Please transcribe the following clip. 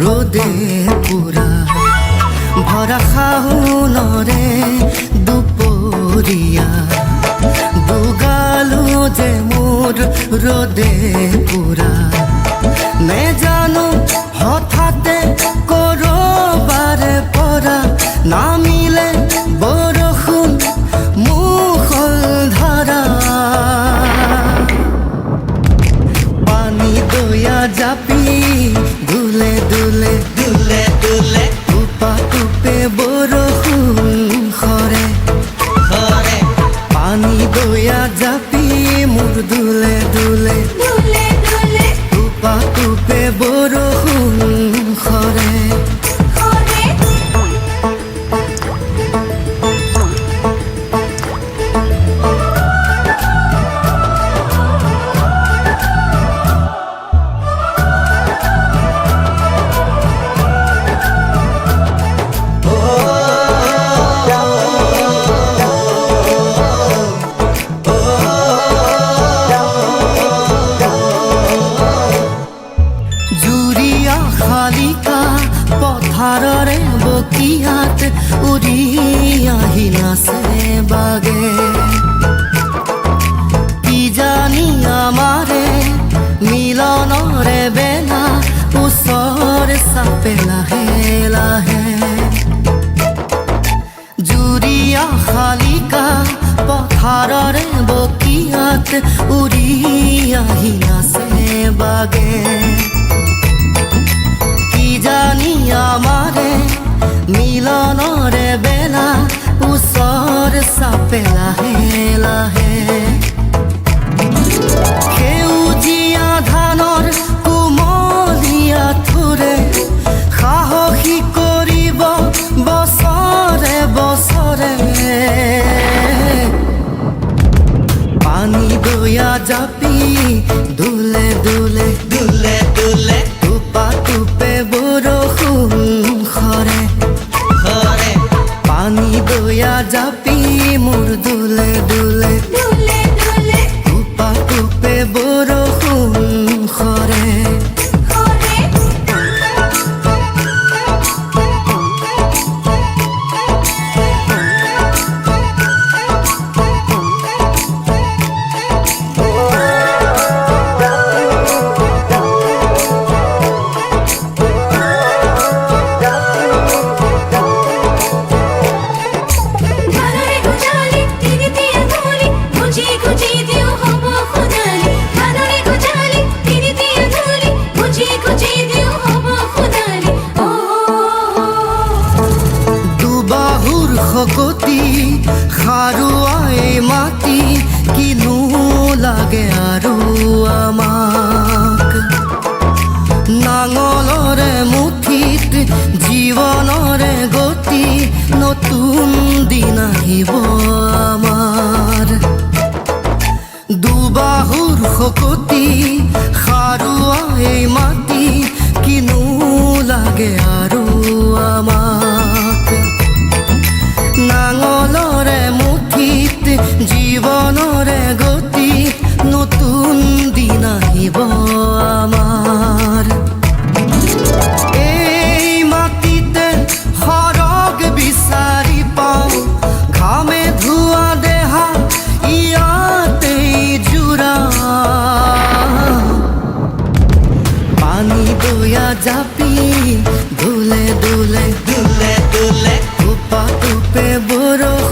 ৰোদে পুৰা ভৰা শাওনৰে দুপৰিয়া দুগালো যে মোৰ ৰোদে পুৰা নেজানো হঠাতে কৰবাৰে পৰা নামিলে বৰষুণ মুষল ধাৰা পানী দয়া জাপি দুলে দুলে দুলে দুলে টুপা টুপে বৰষুণ সৰে সৰে পানী দয়া জাপি মোৰ দুলে দুলে দুলে দুলে টুপা টুপে বৰষুণ সৰে শালিকা পথাৰৰে বকিয়াত উৰি আহি নাচে বাগে কি জানি আমাৰে মিলনৰে বেলা ওচৰ চাপে লাহে লাহে জুৰিয়া শালিকা পথাৰৰে বকিয়াত উৰি আহি নাচে বাগে জানি আমাৰে মিলনৰে বেলা ওচৰ চাপে লাহে লাহে সেউজীয়া ধানৰ কোমলীয়া থোৰে সাহসী কৰিব বছৰে বছৰে পানী দয়া জাপি দুলে দুলে দুলে দুলে টুপা টুপে বৰষুণ সৰে সৰে পানী দয়া জাপি মোৰ দুলে দুলে দুলে দুলে টুপা টুপে বৰষুণ সৰে শকতি সাৰুৱাই মাটি কিনো লাগে আৰু আমাক নাঙলৰে মুঠিত জীৱনৰে গতি নতুন দিন আহিব আমাৰ দুবাহুৰ শকতি সাৰুৱাই মাটি কিনো লাগে আৰু আমাক নাঙলৰে মুঠিত জীৱনৰে গতি নতুন দিন আহিব আমাৰ এই মাটিতে সৰগ বিচাৰি পাওঁ ঘামে ধোৱা দেহা ইয়াতেই জোৰা পানী দয়া জাপি দুলে দুলে দুলে দুলে টুপা টুপে বৰষুণ